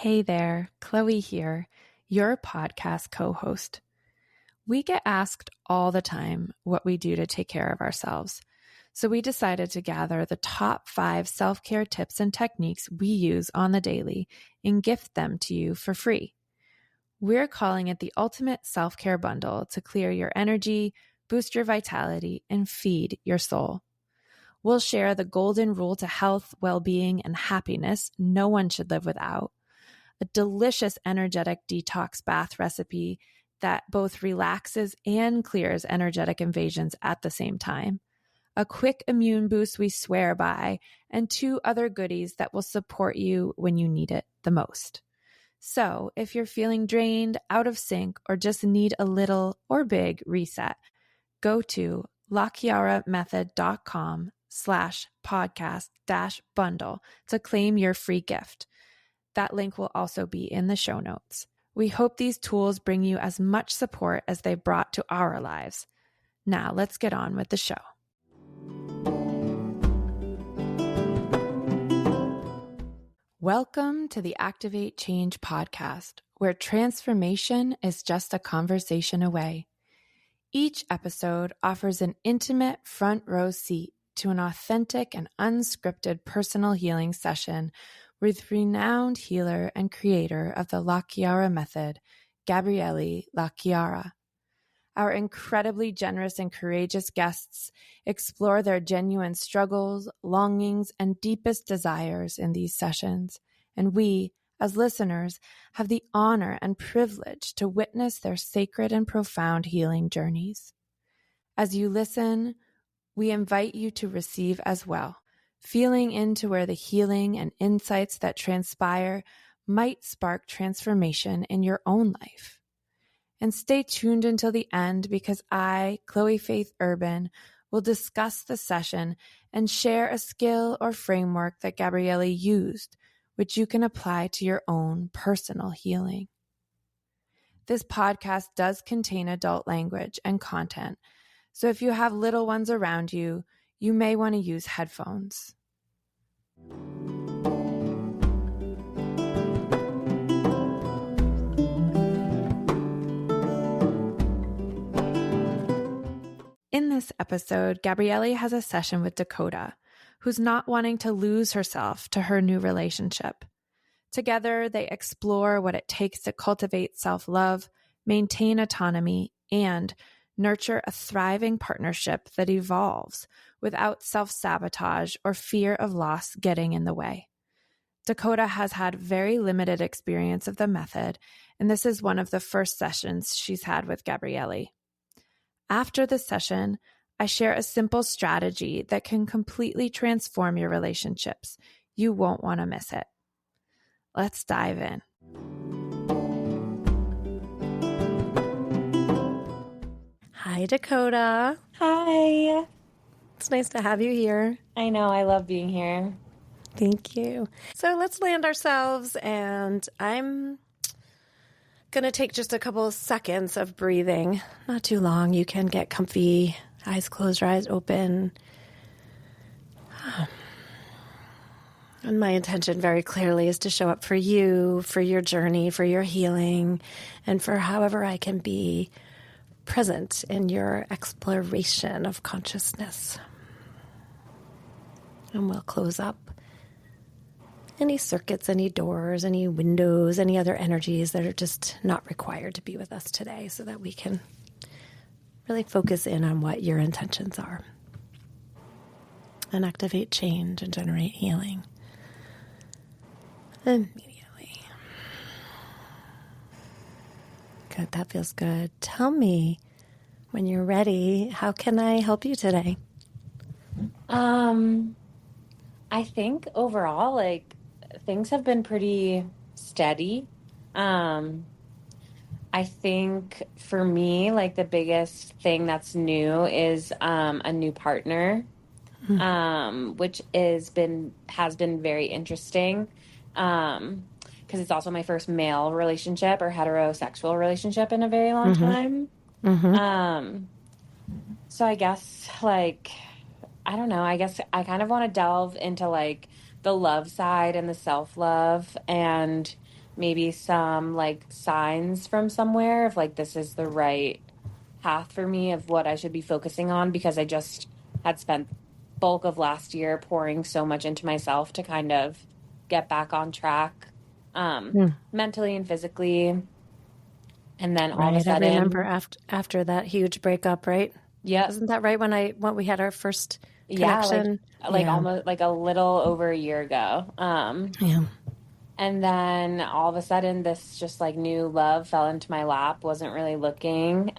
Hey there, Chloë here, your podcast co-host. We get asked all the time what we do to take care of ourselves. So we decided to gather the top 5 self-care tips and techniques we use on the daily and gift them to you for free. We're calling it the ultimate self-care bundle to clear your energy, boost your vitality, and feed your soul. We'll share the golden rule to health, well-being, and happiness no one should live without. A delicious energetic detox bath recipe that both relaxes and clears energetic invasions at the same time. A quick immune boost we swear by, and 2 other goodies that will support you when you need it the most. So if you're feeling drained, out of sync, or just need a little or big reset, go to lachiaramethod.com/podcast-bundle to claim your free gift. That link will also be in the show notes. We hope these tools bring you as much support as they brought to our lives. Now let's get on with the show. Welcome to the Activate Change podcast, where transformation is just a conversation away. Each episode offers an intimate front row seat to an authentic and unscripted personal healing session with renowned healer and creator of the La Chiara method, Gabrielli La Chiara. Our incredibly generous and courageous guests explore their genuine struggles, longings, and deepest desires in these sessions, and we, as listeners, have the honor and privilege to witness their sacred and profound healing journeys. As you listen, we invite you to receive as well, feeling into where the healing and insights that transpire might spark transformation in your own life. And stay tuned until the end because I, Chloë Faith Urban, will discuss the session and share a skill or framework that Gabrielli used, which you can apply to your own personal healing. This podcast does contain adult language and content, so if you have little ones around you, you may want to use headphones. In this episode, Gabrielli has a session with Dakota, who's not wanting to lose herself to her new relationship. Together, they explore what it takes to cultivate self-love, maintain autonomy, and nurture a thriving partnership that evolves without self-sabotage or fear of loss getting in the way. Dakota has had very limited experience of the method, and this is one of the first sessions she's had with Gabrielli. After the session, I share a simple strategy that can completely transform your relationships. You won't want to miss it. Let's dive in. Hi, Dakota. Hi. It's nice to have you here. I know. I love being here. Thank you. So let's land ourselves, and I'm going to take just a couple of seconds of breathing. Not too long. You can get comfy, eyes closed or eyes open. And my intention very clearly is to show up for you, for your journey, for your healing, and for however I can be present in your exploration of consciousness. And we'll close up any circuits, any doors, any windows, any other energies that are just not required to be with us today so that we can really focus in on what your intentions are and activate change and generate healing immediately. Good, that feels good. Tell me when you're ready, how can I help you today? I think overall, things have been pretty steady. I think for me, the biggest thing that's new is a new partner, which has been very interesting. Because it's also my first male relationship or heterosexual relationship in a very long time. So I guess I don't know. I guess I kind of want to delve into the love side and the self-love and maybe some like signs from somewhere of like this is the right path for me of what I should be focusing on, because I just had spent bulk of last year pouring so much into myself to kind of get back on track, mentally and physically. And then all of a Right. I remember sudden, after that huge breakup, right? yep. Wasn't that right when we had our first Yeah, connection? like Yeah. almost like a little over a year ago. Yeah. And then all of a sudden this just like new love fell into my lap, wasn't really looking.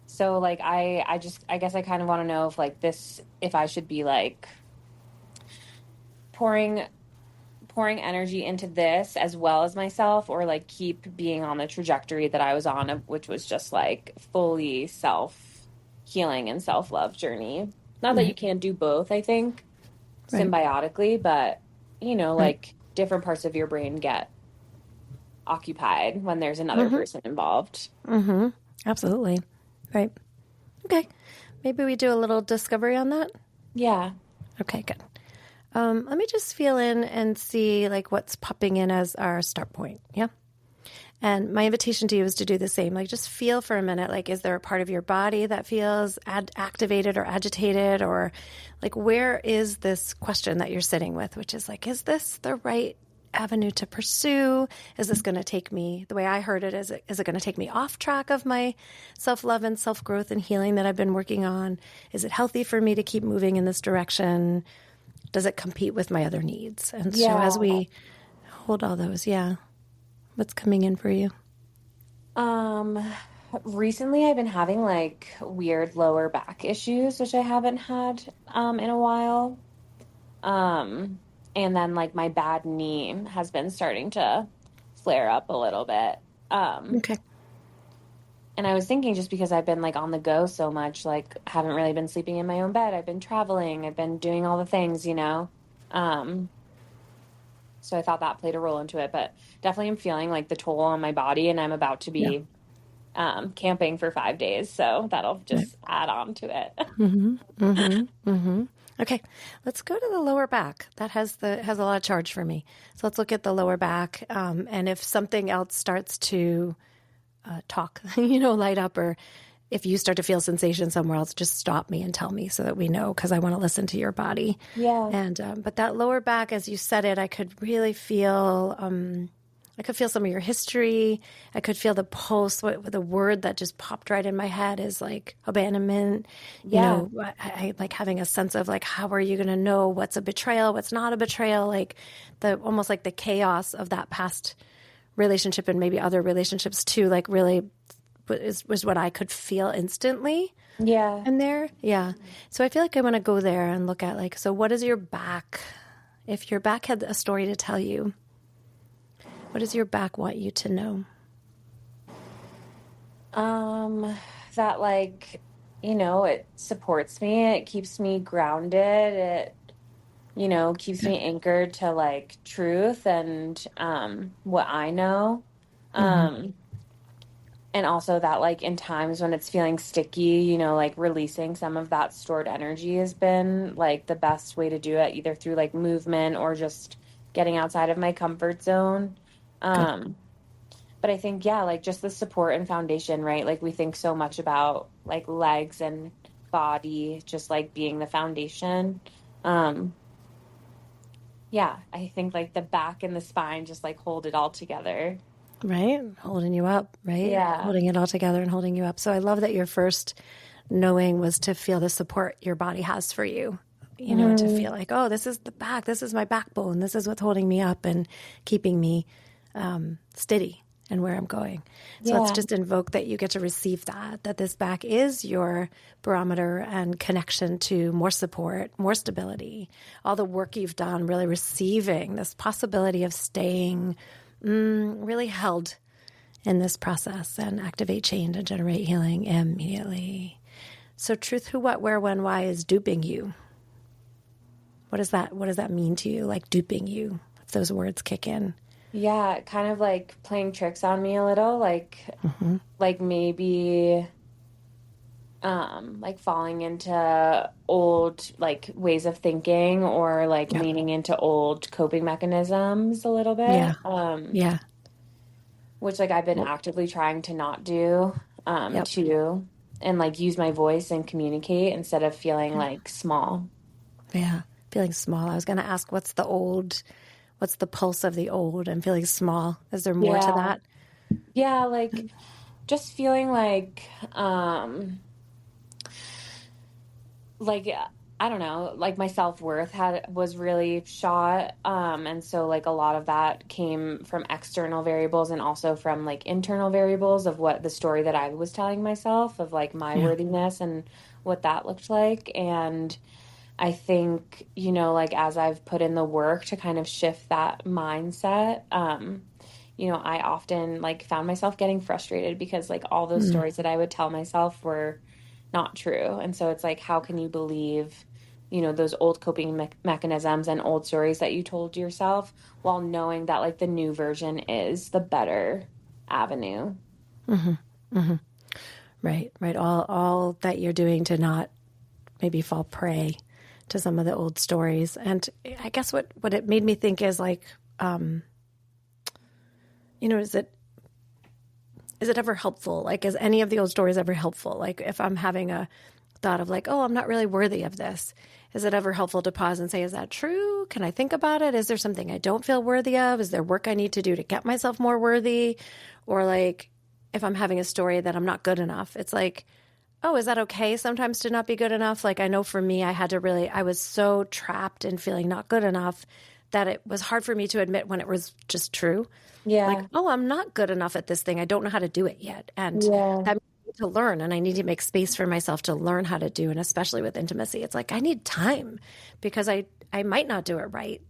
So like I guess I kind of want to know if I should be like pouring energy into this as well as myself, or like keep being on the trajectory that I was on, which was just like fully self healing and self love journey. Not that you Right. can't do both, I think, Right. symbiotically, but Right. like different parts of your brain get occupied when there's another Mm-hmm. person involved. Mm-hmm. Absolutely. Right. Okay. Maybe we do a little discovery on that. Yeah. Okay, good. Let me just feel in and see like what's popping in as our start point. Yeah. And my invitation to you is to do the same. Like just feel for a minute, like, is there a part of your body that feels activated or agitated, or like, where is this question that you're sitting with, which is like, is this the right avenue to pursue? Is this going to take me, the way I heard it, is it going to take me off track of my self-love and self-growth and healing that I've been working on? Is it healthy for me to keep moving in this direction? Does it compete with my other needs? And so as we hold all those, what's coming in for you? Recently I've been having like weird lower back issues, which I haven't had in a while. And then like my bad knee has been starting to flare up a little bit. Okay. And I was thinking, just because I've been like on the go so much, like haven't really been sleeping in my own bed. I've been traveling, I've been doing all the things, you know. So I thought that played a role into it, but definitely I'm feeling like the toll on my body, and I'm about to Yeah. be camping for 5 days, so that'll Right. just add on to it. Okay, let's go to the lower back. That has a lot of charge for me. So let's look at the lower back, and if something else starts to talk, light up, or if you start to feel sensation somewhere else, just stop me and tell me so that we know, because I want to listen to your body. Yeah. And but that lower back, as you said it, I could really feel. I could feel some of your history. I could feel the pulse. The word that just popped right in my head is like abandonment. Yeah. I like having a sense of like, how are you going to know what's a betrayal, what's not a betrayal? Like almost like the chaos of that past relationship and maybe other relationships too. Like really was what I could feel instantly. Yeah. In there. Yeah. So I feel like I want to go there and look at like, so what is your back? If your back had a story to tell you, what does your back want you to know? That like, it supports me, it keeps me grounded, it, keeps me anchored to like truth and what I know. And also that like in times when it's feeling sticky, like releasing some of that stored energy has been like the best way to do it, either through like movement or just getting outside of my comfort zone. But I think, like just the support and foundation, right? Like we think so much about like legs and body, just like being the foundation. I think like the back and the spine just like hold it all together. Right? Holding you up, right? Yeah. Holding it all together and holding you up. So I love that your first knowing was to feel the support your body has for you. To feel like, oh, this is the back. This is my backbone. This is what's holding me up and keeping me steady and where I'm going. So let's just invoke that you get to receive that this back is your barometer and connection to more support, more stability, all the work you've done, really receiving this possibility of staying really held in this process and activate change and generate healing immediately. So truth, who, what, where, when, why is duping you. What does that mean to you? Like duping you, if those words kick in. Yeah, kind of like playing tricks on me a little, like maybe like falling into old like ways of thinking or like Yep. leaning into old coping mechanisms a little Yeah. bit. Yeah. Which like I've been Well, actively trying to not do, yep. too, and like use my voice and communicate instead of feeling like small. Yeah. Feeling small. I was going to ask, what's the pulse of the old? I'm feeling small. Is there more to Yeah. that? Yeah, like just feeling like I don't know, like my self-worth was really shot. And so like a lot of that came from external variables and also from like internal variables of what the story that I was telling myself of like my Yeah. worthiness and what that looked like. And I think, like as I've put in the work to kind of shift that mindset, I often like found myself getting frustrated because like all those Mm. stories that I would tell myself were not true. And so it's like, how can you believe, those old coping mechanisms and old stories that you told yourself while knowing that like the new version is the better avenue? Right. Right. All that you're doing to not maybe fall prey to some of the old stories. And I guess what it made me think is like, is it ever helpful? Like, is any of the old stories ever helpful? Like, if I'm having a thought of like, oh, I'm not really worthy of this, is it ever helpful to pause and say, is that true? Can I think about it? Is there something I don't feel worthy of? Is there work I need to do to get myself more worthy? Or like, if I'm having a story that I'm not good enough, it's like, oh, is that okay sometimes to not be good enough? Like, I know for me, I was so trapped in feeling not good enough that it was hard for me to admit when it was just true. Like, Yeah. oh, I'm not good enough at this thing. I don't know how to do it yet. And Yeah. that means I need to learn, and I need to make space for myself to learn how to do. And especially with intimacy, it's like I need time because I might not do it right.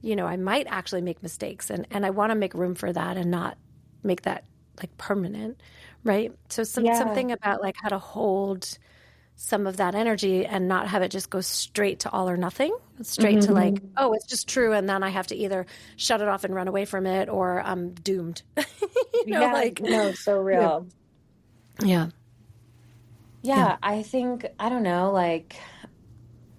I might actually make mistakes, and I want to make room for that and not make that like permanent. Right. So Yeah. something about like how to hold some of that energy and not have it just go straight to all or nothing, straight to like, Mhm. oh, it's just true. And then I have to either shut it off and run away from it or I'm doomed. Yeah. Like, No, so yeah. real. Yeah. Yeah. Yeah. I think, I don't know, like,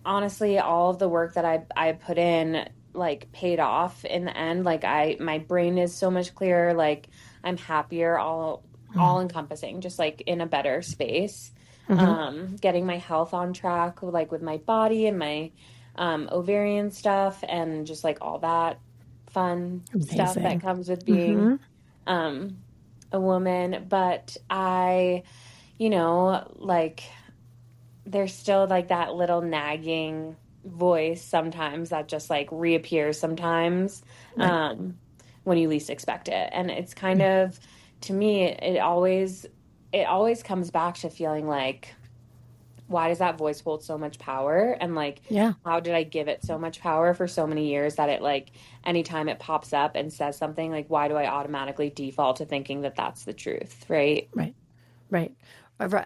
honestly, all of the work that I put in like paid off in the end. Like my brain is so much clearer. Like I'm happier, all encompassing, just like in a better space. Mm-hmm. Getting my health on track, like with my body and my ovarian stuff, and just like all that fun stuff that Amazing. comes with being Mm-hmm. um, a woman. But like there's still like that little nagging voice sometimes that just like reappears sometimes, Right. when you least expect it. And it's kind of, to me, it always comes back to feeling like, why does that voice hold so much power? And like, Yeah. how did I give it so much power for so many years that it like, anytime it pops up and says something, like, why do I automatically default to thinking that that's the truth? Right. Right. Right.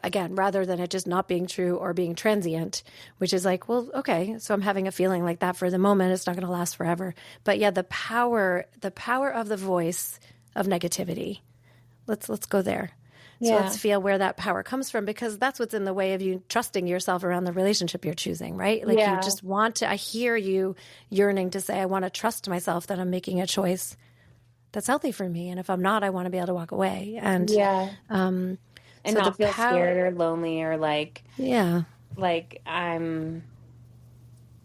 Again, rather than it just not being true or being transient, which is like, well, okay, so I'm having a feeling like that for the moment. It's not going to last forever. But yeah, the power of the voice of negativity. Let's go there. So Yeah. let's feel where that power comes from, because that's what's in the way of you trusting yourself around the relationship you're choosing, right? Like you Yeah. just want to, I hear you yearning to say, I want to trust myself that I'm making a choice that's healthy for me. And if I'm not, I want to be able to walk away. And Yeah. And so the not feel power, scared or lonely or yeah, like I don't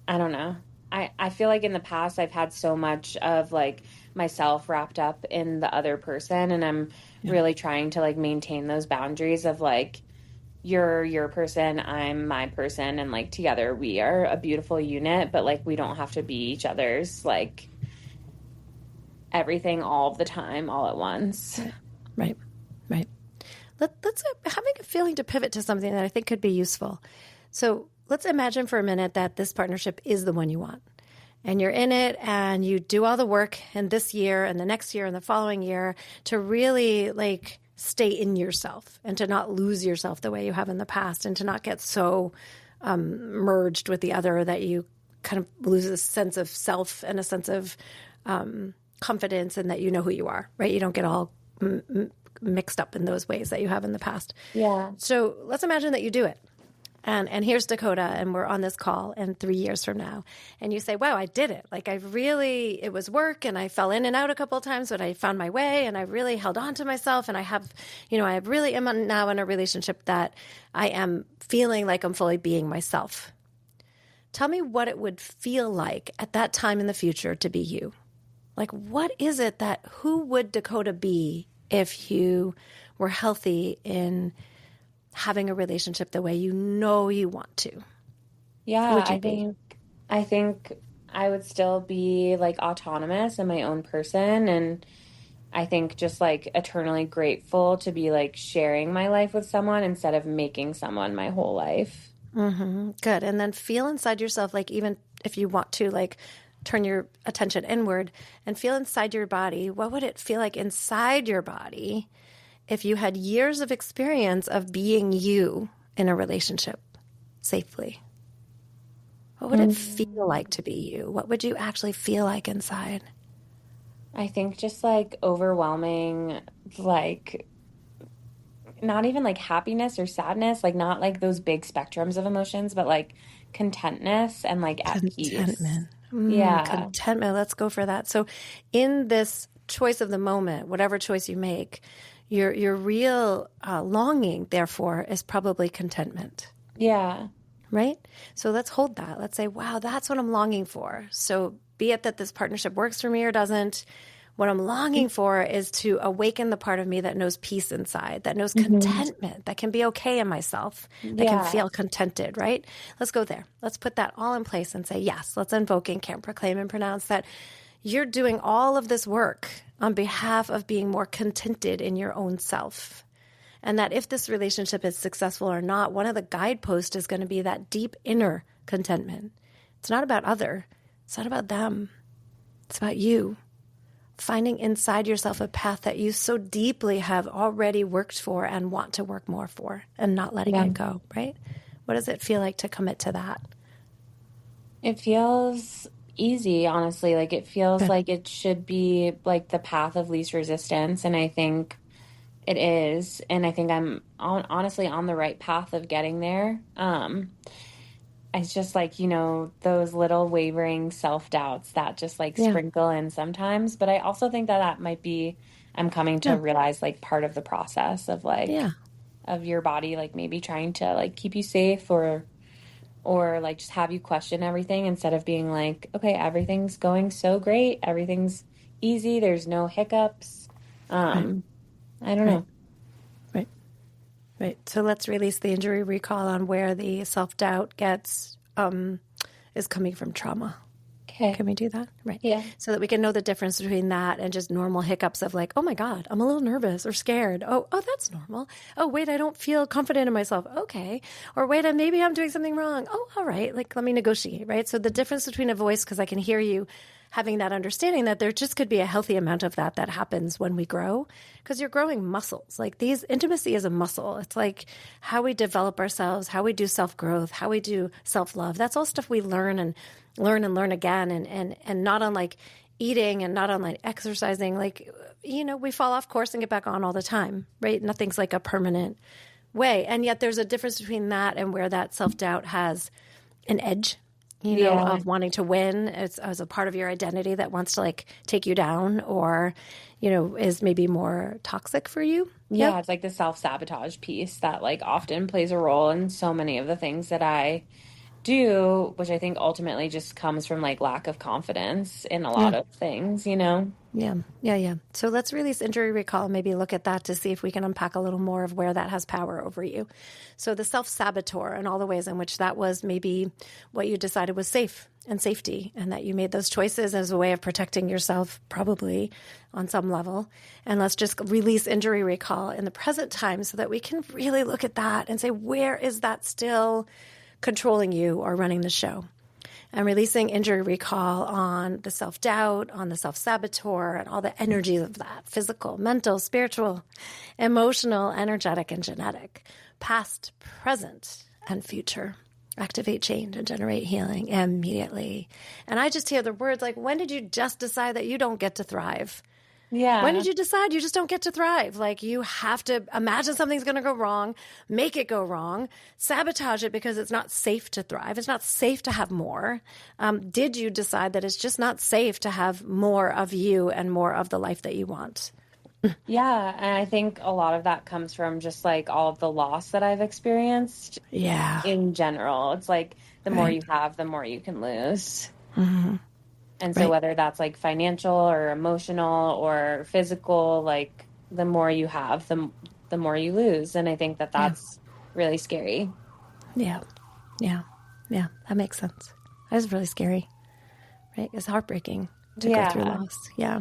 know. I feel like in the past I've had so much of like myself wrapped up in the other person, and I'm yeah, really trying to like maintain those boundaries of like, you're your person, I'm my person, and like together we are a beautiful unit, but like we don't have to be each other's like everything all the time all at once. right, right, right. Let's having a feeling to pivot to something that I think could be useful. So let's imagine for a minute that this partnership is the one you want, and you're in it, and you do all the work in this year and the next year and the following year to really like stay in yourself and to not lose yourself the way you have in the past, and to not get so merged with the other that you kind of lose a sense of self and a sense of confidence, and that you know who you are, right? You don't get all mixed up in those ways that you have in the past. Yeah. So let's imagine that you do it. And here's Dakota, and we're on this call, and 3 years from now, and you say, wow, I did it. Like it was work, and I fell in and out a couple of times, but I found my way, and I really held on to myself, and I really am now in a relationship that I am feeling like I'm fully being myself. Tell me what it would feel like at that time in the future to be you. Like, what is it who would Dakota be if you were healthy in having a relationship the way you know you want to? Yeah, I think I would still be like autonomous and my own person. And I think just like eternally grateful to be like sharing my life with someone instead of making someone my whole life. Mm-hmm. Good. And then feel inside yourself, like even if you want to like turn your attention inward and feel inside your body, what would it feel like inside your body if you had years of experience of being you in a relationship safely? What would it feel like to be you? What would you actually feel like inside? I think just like overwhelming, like not even like happiness or sadness, like not like those big spectrums of emotions, but like contentness and like at peace. Contentment. Yeah. Contentment. Let's go for that. So in this choice of the moment, whatever choice you make, your real longing, therefore, is probably contentment. Yeah. Right? So let's hold that. Let's say, wow, that's what I'm longing for. So be it that this partnership works for me or doesn't, what I'm longing for is to awaken the part of me that knows peace inside, that knows contentment, that can be okay in myself, that can feel contented, right? Let's go there. Let's put that all in place and say, yes, let's invoke and can proclaim and pronounce that you're doing all of this work on behalf of being more contented in your own self. And that if this relationship is successful or not, one of the guideposts is going to be that deep inner contentment. It's not about it's not about them. It's about you. Finding inside yourself a path that you so deeply have already worked for and want to work more for and not letting it go, right? What does it feel like to commit to that? It feels easy, honestly. Like it feels like it should be like the path of least resistance. And I think it is. And I think I'm honestly on the right path of getting there. It's just like, those little wavering self-doubts that just like sprinkle in sometimes. But I also think that might be, I'm coming to realize like part of the process of like, of your body, like maybe trying to like keep you safe or like just have you question everything instead of being like, okay, everything's going so great. Everything's easy. There's no hiccups. I don't know. Right. So let's release the injury recall on where the self-doubt is coming from trauma. Okay. Can we do that? Right. Yeah. So that we can know the difference between that and just normal hiccups of like, oh my God, I'm a little nervous or scared. Oh, that's normal. Oh, wait, I don't feel confident in myself. Okay. Or wait, maybe I'm doing something wrong. Oh, all right. Like, let me negotiate, right? So the difference between a voice, because I can hear you having that understanding that there just could be a healthy amount of that happens when we grow, because you're growing muscles. Like intimacy is a muscle. It's like how we develop ourselves, how we do self-growth, how we do self-love. That's all stuff we learn and learn again. And not on like eating and not on like exercising. Like, we fall off course and get back on all the time, right? Nothing's like a permanent way. And yet there's a difference between that and where that self-doubt has an edge, of wanting to win as a part of your identity that wants to like take you down or, is maybe more toxic for you. Yeah. It's like the self-sabotage piece that like often plays a role in so many of the things that I do, which I think ultimately just comes from like lack of confidence in a lot of things, Yeah. So let's release injury recall, maybe look at that to see if we can unpack a little more of where that has power over you. So the self-saboteur and all the ways in which that was maybe what you decided was safe and safety, and that you made those choices as a way of protecting yourself, probably on some level. And let's just release injury recall in the present time so that we can really look at that and say, where is that still controlling you or running the show? And releasing injury recall on the self-doubt, on the self-saboteur, and all the energies of that, physical, mental, spiritual, emotional, energetic, and genetic, past, present, and future. Activate change and generate healing immediately. And I just hear the words like, when did you just decide that you don't get to thrive? Yeah. When did you decide you just don't get to thrive? Like, you have to imagine something's going to go wrong, make it go wrong, sabotage it because it's not safe to thrive. It's not safe to have more. Did you decide that it's just not safe to have more of you and more of the life that you want? Yeah. And I think a lot of that comes from just like all of the loss that I've experienced Yeah. in general. It's like the more Right. you have, the more you can lose. Mm-hmm. And so Right. whether that's like financial or emotional or physical, like the more you have, the more you lose. And I think that that's really scary. Yeah. Yeah. Yeah. That makes sense. That is really scary, right? It's heartbreaking to go through loss. Yeah.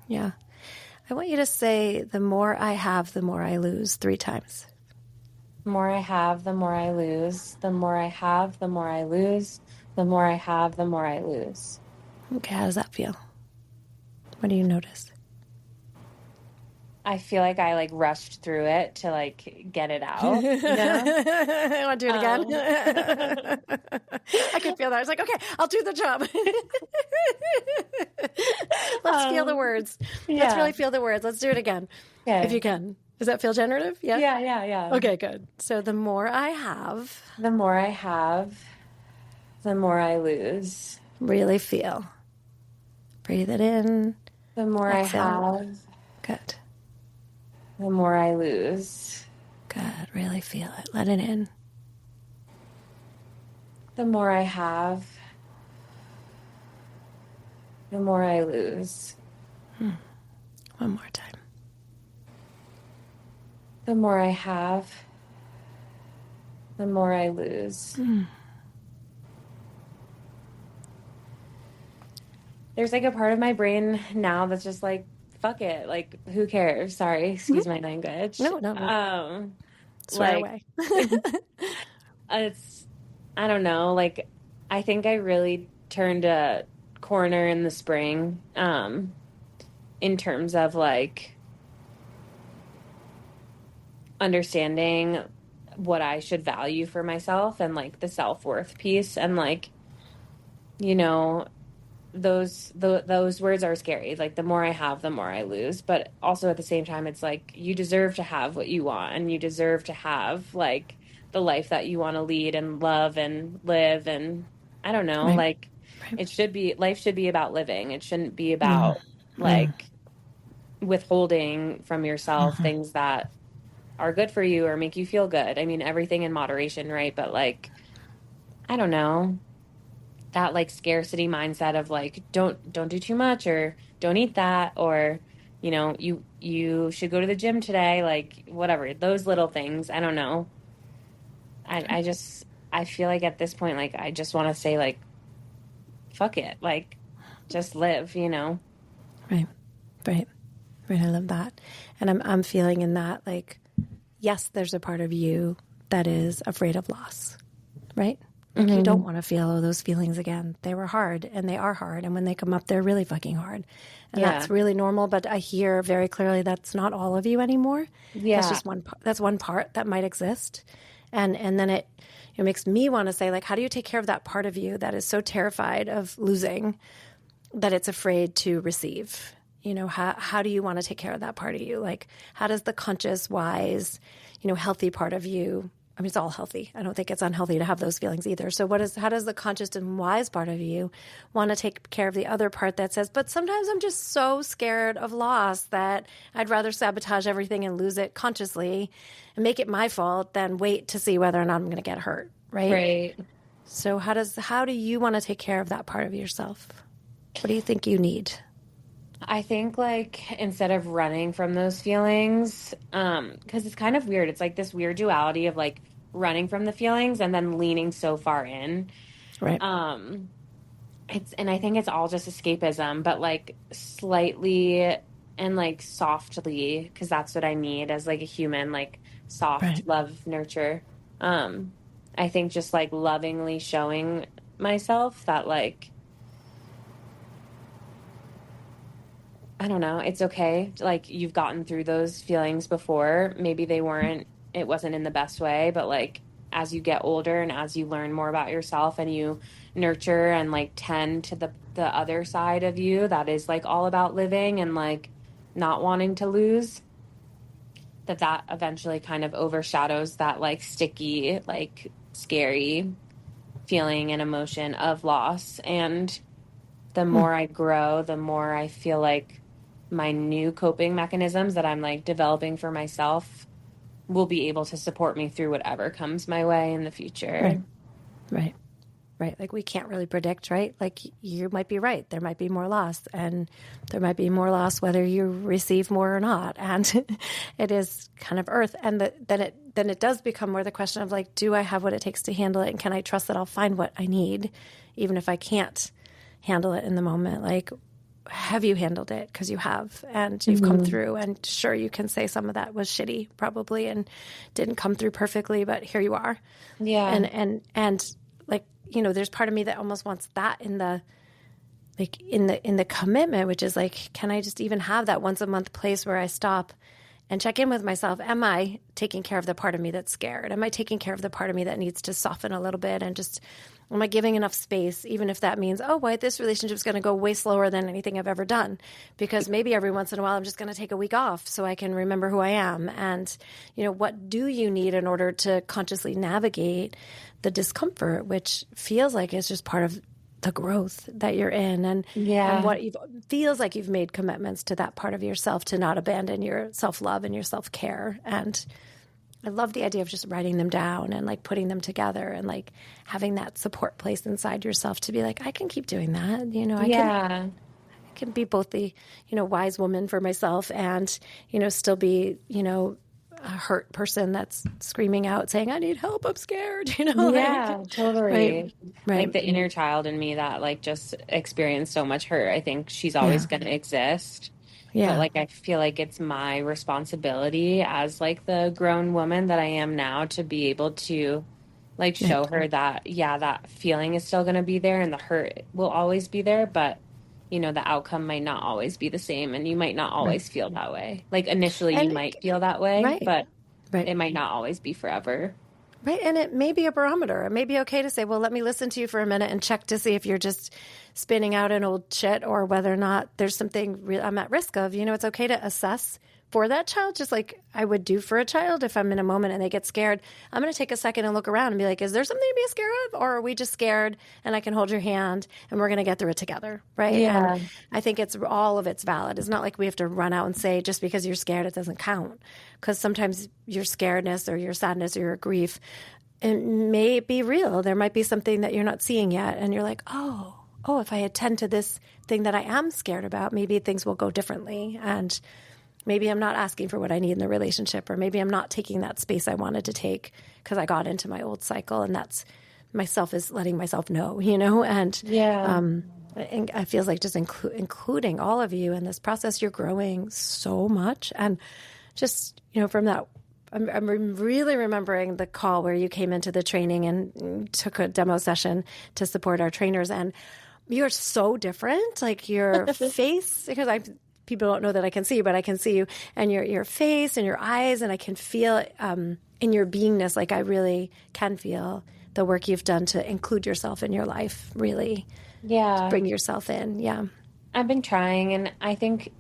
Yeah. I want you to say, the more I have, the more I lose, 3 times. The more I have, the more I lose. The more I have, the more I lose. The more I have, the more I lose. Okay. How does that feel? What do you notice? I feel like I like rushed through it to like get it out. You know? I want to do it again. I could feel that. I was like, okay, I'll do the job. Let's feel the words. Let's really feel the words. Let's do it again. Okay. If you can. Does that feel generative? Yeah? Yeah. Okay, good. So the more I have, the more I have, the more I lose. Really feel. Breathe it in. The more Exhale. I have, Good. the more I lose. Good. Really feel it. Let it in. The more I have, the more I lose. One more time. The more I have, the more I lose. There's like a part of my brain now that's just like, fuck it. Like, who cares? Sorry, excuse my language. No. Swear like, away. it's, I don't know. Like, I think I really turned a corner in the spring, in terms of like understanding what I should value for myself and like the self-worth piece. And like, you know, those words are scary. Like, the more I have, the more I lose. But also at the same time, it's like, you deserve to have what you want, and you deserve to have like the life that you want to lead and love and live. And I don't know, like life should be about living. It shouldn't be about like withholding from yourself things that are good for you or make you feel good. I mean, everything in moderation, right? But like, I don't know, that like scarcity mindset of like, don't do too much, or don't eat that, or, you know, you should go to the gym today, like whatever, those little things. I don't know. I feel like at this point, like, I just want to say like, fuck it. Like, just live, you know? Right. I love that. And I'm feeling in that, like, yes, there's a part of you that is afraid of loss, right? Like, you don't want to feel those feelings again. They were hard, and they are hard. And when they come up, they're really fucking hard. And that's really normal. But I hear very clearly that's not all of you anymore. Yeah. That's just one part that might exist. And then it makes me want to say, like, how do you take care of that part of you that is so terrified of losing that it's afraid to receive? You know, how do you want to take care of that part of you? Like, how does the conscious, wise, healthy part of you, I mean, it's all healthy. I don't think it's unhealthy to have those feelings either. So how does the conscious and wise part of you want to take care of the other part that says, but sometimes I'm just so scared of loss that I'd rather sabotage everything and lose it consciously and make it my fault than wait to see whether or not I'm going to get hurt, right? Right. So how do you want to take care of that part of yourself? What do you think you need? I think, like, instead of running from those feelings, because it's kind of weird. It's like this weird duality of like running from the feelings and then leaning so far in. Right. And I think it's all just escapism, but like slightly and like softly, because that's what I need as like a human, like soft love, nurture. I think just like lovingly showing myself that, like, I don't know, it's okay. Like, you've gotten through those feelings before. Maybe it wasn't in the best way, but like, as you get older and as you learn more about yourself and you nurture and like tend to the other side of you that is like all about living and like not wanting to lose, that eventually kind of overshadows that like sticky, like scary feeling and emotion of loss. And the more I grow, the more I feel like my new coping mechanisms that I'm like developing for myself will be able to support me through whatever comes my way in the future. Right. Like we can't really predict, right? Like you might be right. There might be more loss, and there might be more loss whether you receive more or not. And it is kind of earth. And then it does become more the question of like, do I have what it takes to handle it? And can I trust that I'll find what I need, even if I can't handle it in the moment? Like, have you handled it? Because you have, and you've come through. And sure, you can say some of that was shitty probably and didn't come through perfectly, but here you are. Yeah. And like, you know, there's part of me that almost wants that in the commitment, which is like, can I just even have that once a month place where I stop and check in with myself? Am I taking care of the part of me that's scared? Am I taking care of the part of me that needs to soften a little bit? And just, am I giving enough space, even if that means, oh, wait, this relationship is going to go way slower than anything I've ever done? Because maybe every once in a while I'm just going to take a week off so I can remember who I am. And, you know, what do you need in order to consciously navigate the discomfort, which feels like it's just part of the growth that you're in, and what feels like you've made commitments to that part of yourself to not abandon your self-love and your self-care. And I love the idea of just writing them down and like putting them together and like having that support place inside yourself to be like, I can keep doing that. You know, I can be both the, you know, wise woman for myself and, you know, still be, you know, a hurt person that's screaming out saying, I need help, I'm scared, you know? Yeah, like, totally. Right. Like the inner child in me that like just experienced so much hurt. I think she's always going to exist. Yeah. But like I feel like it's my responsibility as like the grown woman that I am now to be able to like show her that, yeah, that feeling is still going to be there and the hurt will always be there, but you know, the outcome might not always be the same and you might not always feel that way. Like initially you might feel that way, but it might not always be forever. Right. And it may be a barometer. It may be okay to say, well, let me listen to you for a minute and check to see if you're just spinning out an old shit or whether or not there's something I'm at risk of. You know, it's okay to assess for that child, just like I would do for a child. If I'm in a moment and they get scared, I'm going to take a second and look around and be like, is there something to be scared of? Or are we just scared and I can hold your hand and we're going to get through it together? Right. Yeah. And I think all of it's valid. It's not like we have to run out and say, just because you're scared, it doesn't count. Because sometimes your scaredness or your sadness or your grief, it may be real. There might be something that you're not seeing yet. And you're like, oh, if I attend to this thing that I am scared about, maybe things will go differently. And maybe I'm not asking for what I need in the relationship, or maybe I'm not taking that space I wanted to take because I got into my old cycle, and that's myself is letting myself know, you know? And and I feel like just including all of you in this process, you're growing so much. And just, you know, from that, I'm really remembering the call where you came into the training and took a demo session to support our trainers. And you're so different, like your face, because people don't know that I can see you, but I can see you, and your face and your eyes, and I can feel in your beingness, like I really can feel the work you've done to include yourself in your life, really. Yeah. To bring yourself in. Yeah. I've been trying, and I think,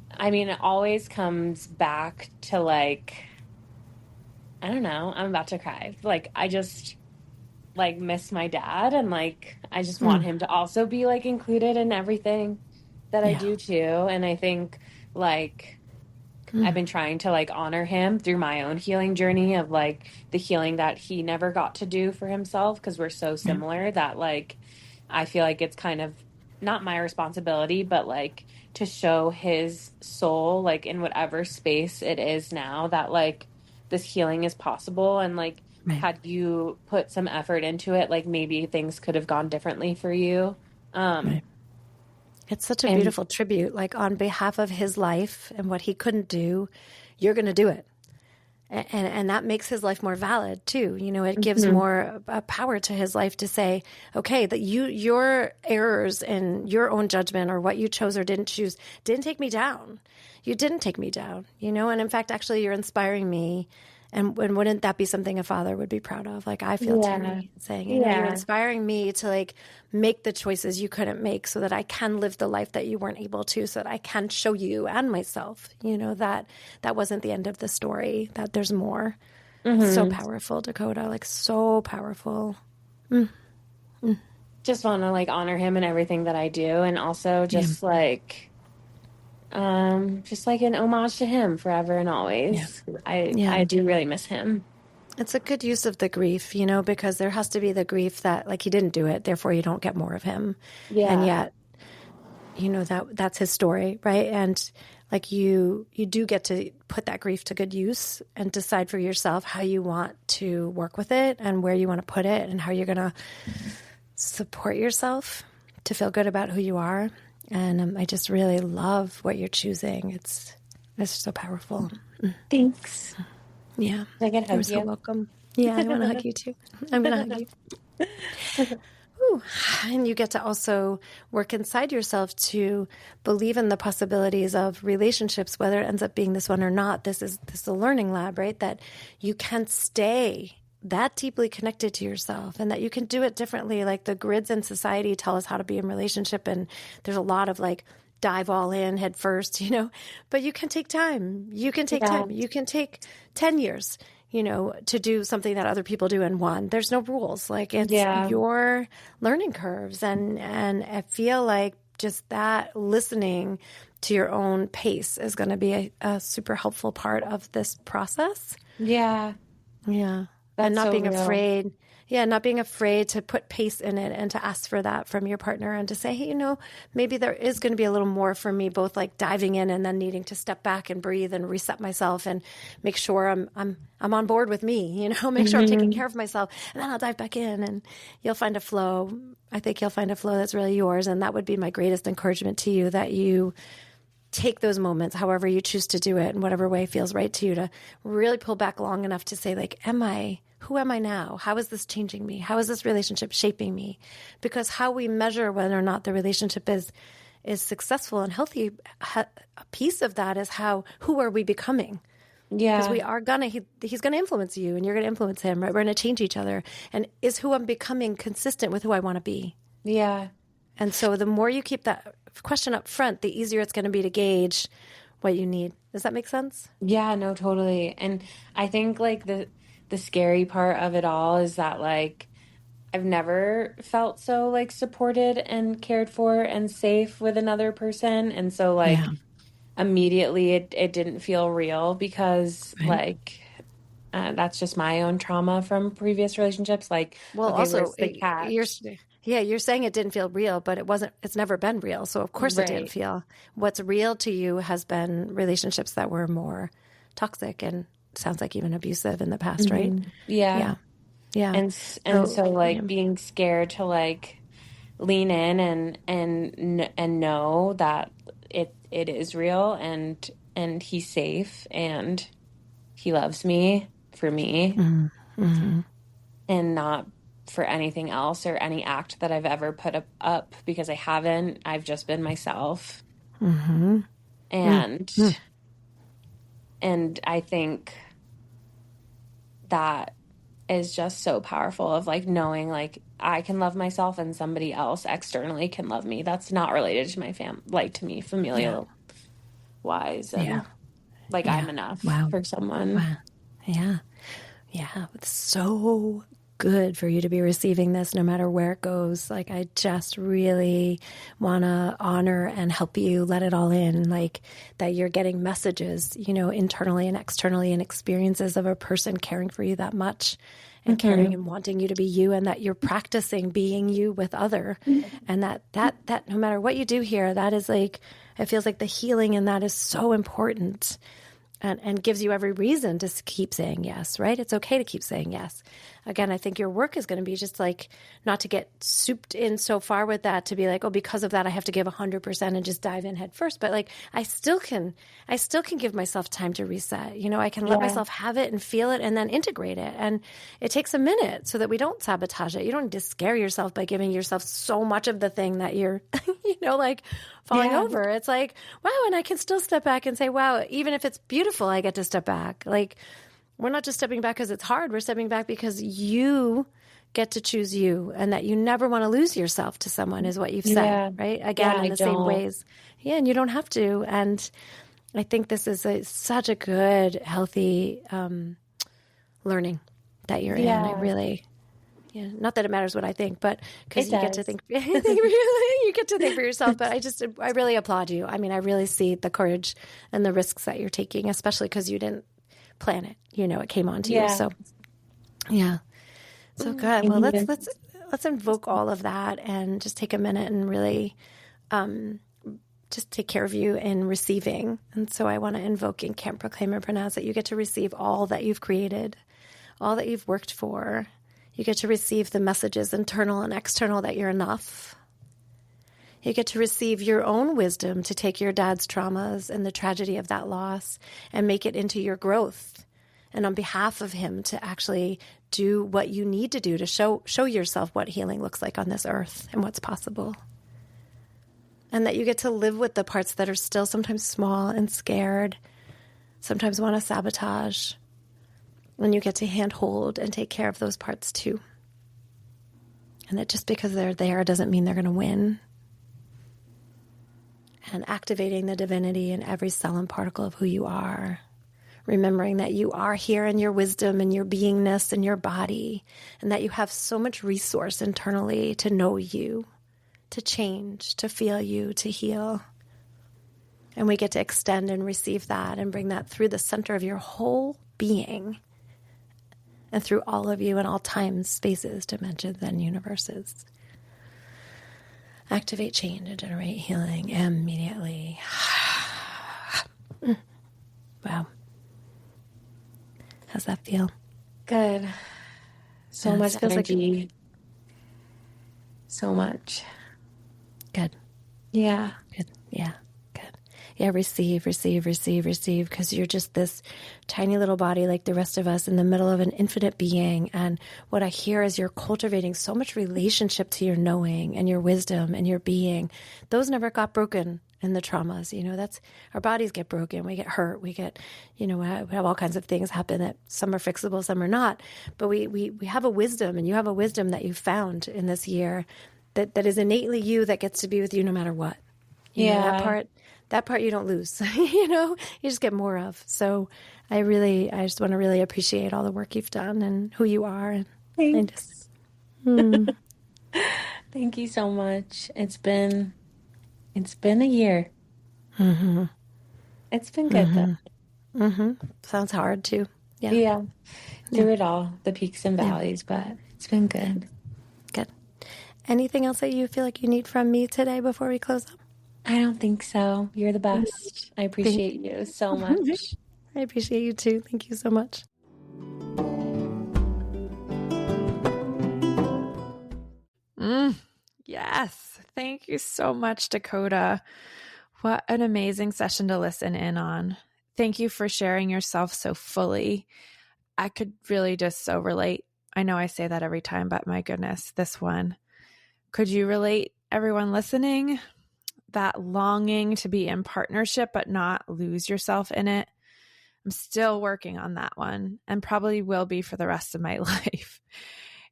I mean, it always comes back to like, I don't know, I'm about to cry. Like, I just like miss my dad, and like, I just want him to also be like included in everything that I do too. And I think like I've been trying to like honor him through my own healing journey of like the healing that he never got to do for himself, because we're so similar that like I feel like it's kind of not my responsibility, but like to show his soul like in whatever space it is now, that like this healing is possible. And like had you put some effort into it, like maybe things could have gone differently for you. It's such a beautiful tribute, like on behalf of his life and what he couldn't do, you're going to do it. And that makes his life more valid too. You know, it gives more power to his life to say, okay, that your errors and your own judgment or what you chose or didn't choose didn't take me down. You didn't take me down, you know? And in fact, actually you're inspiring me And wouldn't that be something a father would be proud of? Like I feel Terry saying, you know, you're inspiring me to like make the choices you couldn't make so that I can live the life that you weren't able to, so that I can show you and myself, you know, that wasn't the end of the story, that there's more. So powerful, Dakota, like so powerful. Just want to like honor him in everything that I do. And also just like an homage to him forever and always. I do really miss him. It's a good use of the grief, you know, because there has to be the grief that like he didn't do it, therefore you don't get more of him. Yeah. And yet, you know, that's his story, right? And like you do get to put that grief to good use and decide for yourself how you want to work with it and where you want to put it and how you're going to support yourself to feel good about who you are. And I just really love what you're choosing. It's so powerful. Thanks. Yeah. I get hug You're so welcome. Yeah, I want to hug you too. I'm going to hug you. Ooh. And you get to also work inside yourself to believe in the possibilities of relationships, whether it ends up being this one or not. This is a learning lab, right? That you can stay that deeply connected to yourself and that you can do it differently. Like the grids in society tell us how to be in relationship. And there's a lot of like dive all in head first, you know, but you can take time. You can take time. You can take 10 years, you know, to do something that other people do in one. There's no rules. Like it's your learning curves. And I feel like just that listening to your own pace is going to be a super helpful part of this process. Yeah. Yeah. And not being afraid. Yeah, not being afraid to put pace in it and to ask for that from your partner and to say, hey, you know, maybe there is going to be a little more for me, both like diving in and then needing to step back and breathe and reset myself and make sure I'm on board with me, you know, make sure I'm taking care of myself, and then I'll dive back in and you'll find a flow. I think you'll find a flow that's really yours. And that would be my greatest encouragement to you, that you take those moments, however you choose to do it, in whatever way feels right to you, to really pull back long enough to say, like, who am I now? How is this changing me? How is this relationship shaping me? Because how we measure whether or not the relationship is successful and healthy, a piece of that is who are we becoming? Yeah. Because we are he's gonna influence you and you're gonna influence him, right? We're gonna change each other. And is who I'm becoming consistent with who I want to be? Yeah. And so the more you keep that question up front, the easier it's going to be to gauge what you need. Does that make sense? Yeah, no, totally. And I think like the scary part of it all is that like I've never felt so like supported and cared for and safe with another person. And so like immediately it didn't feel real because that's just my own trauma from previous relationships. Like, well, okay, also the catch? You're saying it didn't feel real, but it's never been real. So of course it didn't feel. What's real to you has been relationships that were more toxic and sounds like even abusive in the past, right? Yeah. And so like being scared to like lean in and know that it is real and he's safe and he loves me for me and not for anything else or any act that I've ever put up because I haven't. I've just been myself. And I think that is just so powerful of like knowing like I can love myself and somebody else externally can love me. That's not related to my to me familial wise. And like I'm enough for someone. Wow. Yeah. It's so good for you to be receiving this no matter where it goes. Like I just really want to honor and help you let it all in, like that you're getting messages, you know, internally and externally, and experiences of a person caring for you that much and caring and wanting you to be you, and that you're practicing being you with other. And that no matter what you do here, that is like, it feels like the healing in that is so important. And gives you every reason to keep saying yes, right? It's okay to keep saying yes. Again, I think your work is going to be just like not to get souped in so far with that to be like, oh, because of that, I have to give 100% and just dive in head first. But like, I still can give myself time to reset. You know, I can let myself have it and feel it and then integrate it. And it takes a minute so that we don't sabotage it. You don't need to scare yourself by giving yourself so much of the thing that you're, you know, like falling over. It's like, wow. And I can still step back and say, wow, even if it's beautiful, I get to step back. Like, we're not just stepping back because it's hard. We're stepping back because you get to choose you, and that you never want to lose yourself to someone is what you've said, right? Again, in the same ways. Yeah, and you don't have to. And I think this is such a good, healthy learning that you're in. I really, not that it matters what I think, but because you get to think, you get to think for yourself. But I really applaud you. I mean, I really see the courage and the risks that you're taking, especially because you didn't plan it. It came onto you. So, yeah. So good. Well, let's invoke all of that and just take a minute and really just take care of you in receiving. And so I want to invoke and can't proclaim and pronounce that you get to receive all that you've created, all that you've worked for. You get to receive the messages, internal and external, that you're enough. You get to receive your own wisdom to take your dad's traumas and the tragedy of that loss and make it into your growth. And on behalf of him, to actually do what you need to do to show yourself what healing looks like on this earth and what's possible. And that you get to live with the parts that are still sometimes small and scared, sometimes want to sabotage. And you get to handhold and take care of those parts too. And that just because they're there doesn't mean they're going to win. And activating the divinity in every cell and particle of who you are. Remembering that you are here in your wisdom and your beingness and your body, and that you have so much resource internally to know you, to change, to feel you, to heal. And we get to extend and receive that and bring that through the center of your whole being and through all of you in all times, spaces, dimensions, and universes. Activate change and generate healing immediately. Wow. How's that feel? Good. So much energy. Like so much. Good. Yeah. Good. Yeah. Good. Yeah. Receive, because you're just this tiny little body like the rest of us in the middle of an infinite being. And what I hear is you're cultivating so much relationship to your knowing and your wisdom and your being. Those never got broken in the traumas. That's our bodies get broken. We get hurt. We get, we have all kinds of things happen that some are fixable, some are not. But we have a wisdom, and you have a wisdom that you found in this year that is innately you, that gets to be with you no matter what. You know, that part you don't lose, you just get more of. So I just want to really appreciate all the work you've done and who you are. And thanks. Thank you so much. It's been a year. Mm-hmm. It's been good though. Mm-hmm. Sounds hard too. Yeah. Through it all, the peaks and valleys, but it's been good. Good. Anything else that you feel like you need from me today before we close up? I don't think so. You're the best. I appreciate you so much. I appreciate you too. Thank you so much. Yes. Thank you so much, Dakota. What an amazing session to listen in on. Thank you for sharing yourself so fully. I could really just so relate. I know I say that every time, but my goodness, this one. Could you relate, everyone listening? That longing to be in partnership but not lose yourself in it. I'm still working on that one, and probably will be for the rest of my life.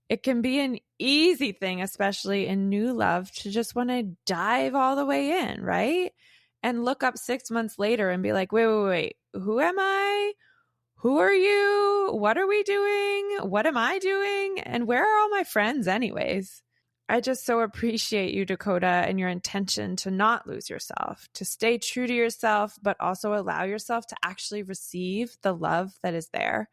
It can be an easy thing, especially in new love, to just want to dive all the way in, right? And look up 6 months later and be like, wait, who am I? Who are you? What are we doing? What am I doing? And where are all my friends anyways? I just so appreciate you, Dakota, and your intention to not lose yourself, to stay true to yourself, but also allow yourself to actually receive the love that is there.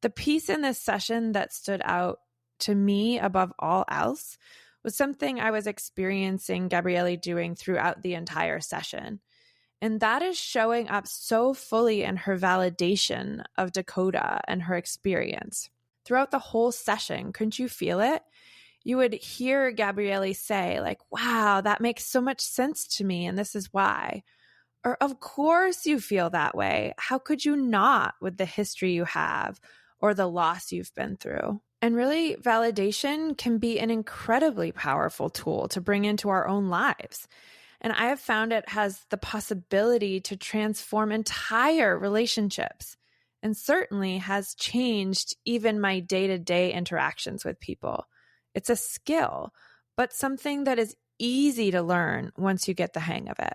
The piece in this session that stood out to me above all else was something I was experiencing Gabrielli doing throughout the entire session. And that is showing up so fully in her validation of Dakota and her experience. Throughout the whole session, couldn't you feel it? You would hear Gabrielli say, like, wow, that makes so much sense to me, and this is why. Or, of course you feel that way. How could you not with the history you have or the loss you've been through? And really, validation can be an incredibly powerful tool to bring into our own lives. And I have found it has the possibility to transform entire relationships. and certainly has changed even my day-to-day interactions with people. It's a skill, but something that is easy to learn once you get the hang of it.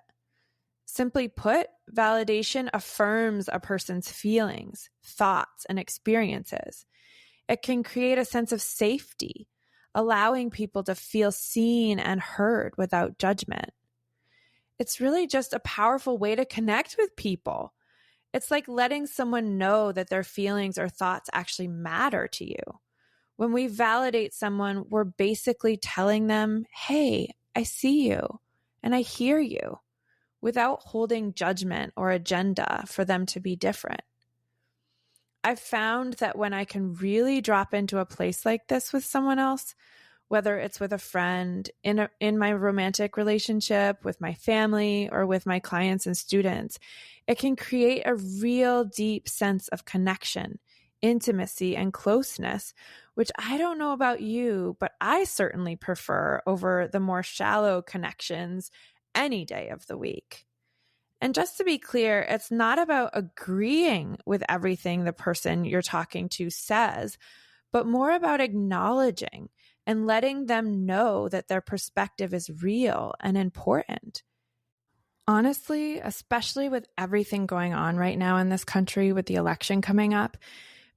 Simply put, validation affirms a person's feelings, thoughts, and experiences. It can create a sense of safety, allowing people to feel seen and heard without judgment. It's really just a powerful way to connect with people. It's like letting someone know that their feelings or thoughts actually matter to you. When we validate someone, we're basically telling them, hey, I see you and I hear you, without holding judgment or agenda for them to be different. I've found that when I can really drop into a place like this with someone else, whether it's with a friend, in my romantic relationship, with my family, or with my clients and students, it can create a real deep sense of connection, intimacy, and closeness, which I don't know about you, but I certainly prefer over the more shallow connections any day of the week. And just to be clear, it's not about agreeing with everything the person you're talking to says, but more about acknowledging and letting them know that their perspective is real and important. Honestly, especially with everything going on right now in this country with the election coming up,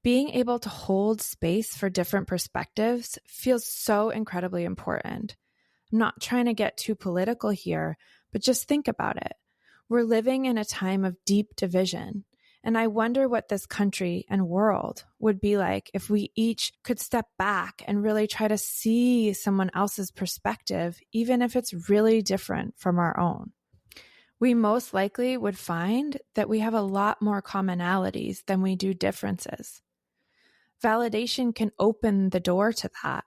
being able to hold space for different perspectives feels so incredibly important. I'm not trying to get too political here, but just think about it. We're living in a time of deep division, and I wonder what this country and world would be like if we each could step back and really try to see someone else's perspective, even if it's really different from our own. We most likely would find that we have a lot more commonalities than we do differences. Validation can open the door to that.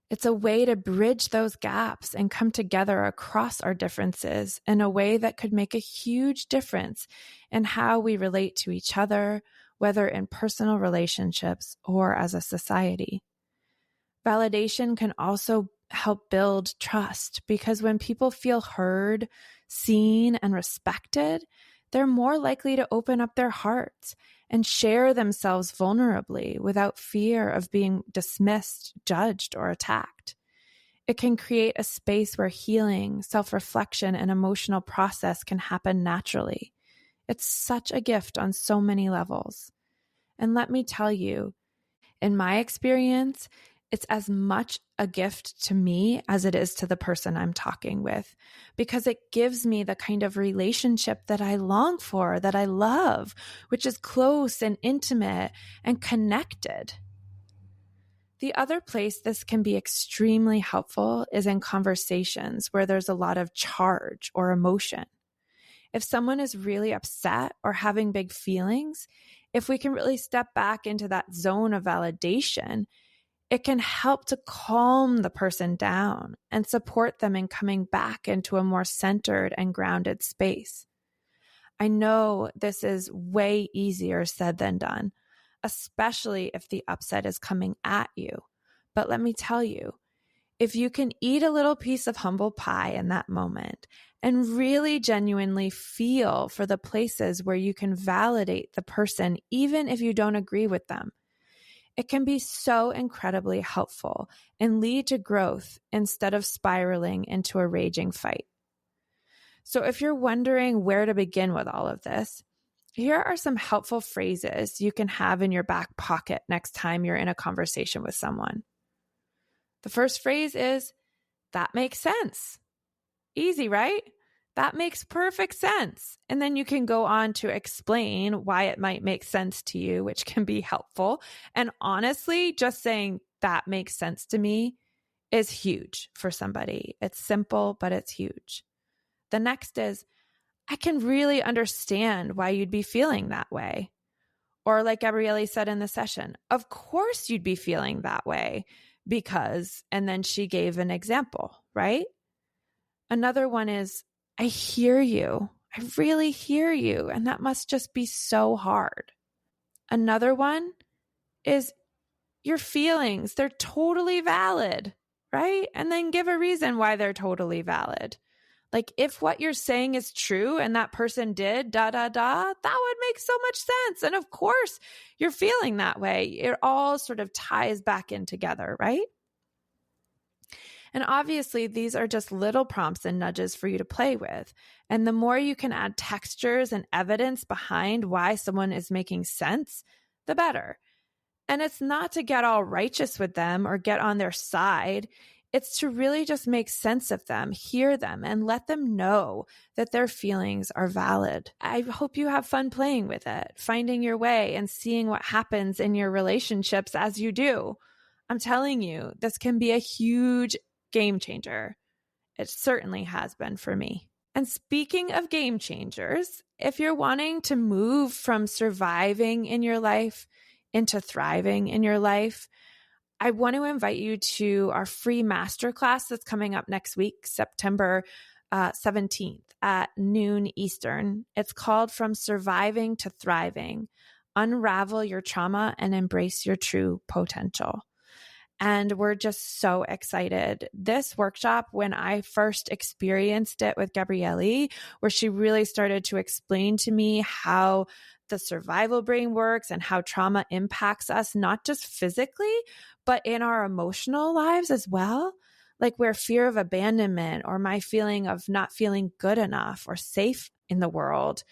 It's a way to bridge those gaps and come together across our differences in a way that could make a huge difference in how we relate to each other, whether in personal relationships or as a society. Validation can also help build trust because when people feel heard, seen, and respected, they're more likely to open up their hearts and share themselves vulnerably without fear of being dismissed, judged, or attacked. It can create a space where healing, self-reflection, and emotional process can happen naturally. It's such a gift on so many levels. And let me tell you, in my experience, it's as much a gift to me as it is to the person I'm talking with, because it gives me the kind of relationship that I long for, that I love, which is close and intimate and connected. The other place this can be extremely helpful is in conversations where there's a lot of charge or emotion. If someone is really upset or having big feelings, if we can really step back into that zone of validation, it can help to calm the person down and support them in coming back into a more centered and grounded space. I know this is way easier said than done, especially if the upset is coming at you. But let me tell you, if you can eat a little piece of humble pie in that moment and really genuinely feel for the places where you can validate the person, even if you don't agree with them, it can be so incredibly helpful and lead to growth instead of spiraling into a raging fight. So if you're wondering where to begin with all of this, here are some helpful phrases you can have in your back pocket next time you're in a conversation with someone. The first phrase is, that makes sense. Easy, right? That makes perfect sense. And then you can go on to explain why it might make sense to you, which can be helpful. And honestly, just saying that makes sense to me is huge for somebody. It's simple, but it's huge. The next is, I can really understand why you'd be feeling that way. Or like Gabrielli said in the session, of course you'd be feeling that way because, and then she gave an example, right? Another one is, I hear you. I really hear you. And that must just be so hard. Another one is your feelings. They're totally valid, right? And then give a reason why they're totally valid. Like if what you're saying is true and that person did that would make so much sense. And of course you're feeling that way. It all sort of ties back in together, right? And obviously these are just little prompts and nudges for you to play with. And the more you can add textures and evidence behind why someone is making sense, the better. And it's not to get all righteous with them or get on their side. It's to really just make sense of them, hear them, and let them know that their feelings are valid. I hope you have fun playing with it, finding your way and seeing what happens in your relationships as you do. I'm telling you, this can be a huge game changer. It certainly has been for me. And speaking of game changers, if you're wanting to move from surviving in your life into thriving in your life, I want to invite you to our free masterclass that's coming up next week, September 17th at noon Eastern. It's called From Surviving to Thriving, Unravel Your Trauma and Embrace Your True Potential. And we're just so excited. This workshop, when I first experienced it with Gabrielli, where she really started to explain to me how the survival brain works and how trauma impacts us, not just physically, but in our emotional lives as well. Like where fear of abandonment or my feeling of not feeling good enough or safe in the world,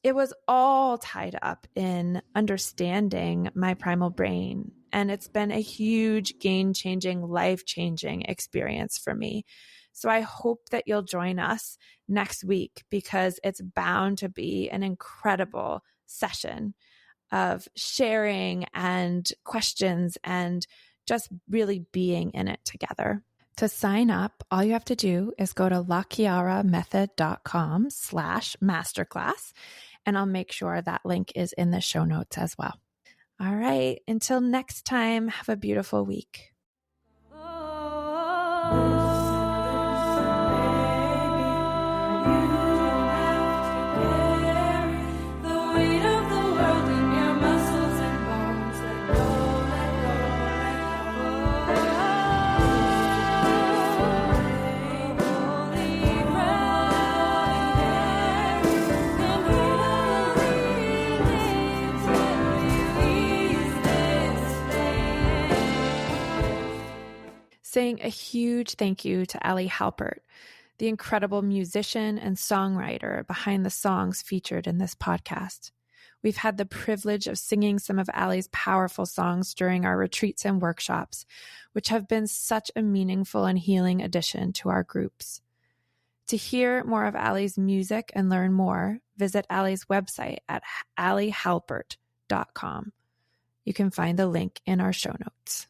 it was all tied up in understanding my primal brain. And it's been a huge game-changing, life-changing experience for me. So I hope that you'll join us next week because it's bound to be an incredible session of sharing and questions and just really being in it together. To sign up, all you have to do is go to lachiaramethod.com/masterclass, and I'll make sure that link is in the show notes as well. All right, until next time, have a beautiful week. Saying a huge thank you to Ali Halpert, the incredible musician and songwriter behind the songs featured in this podcast. We've had the privilege of singing some of Ali's powerful songs during our retreats and workshops, which have been such a meaningful and healing addition to our groups. To hear more of Ali's music and learn more, visit Ali's website at alihalpert.com. You can find the link in our show notes.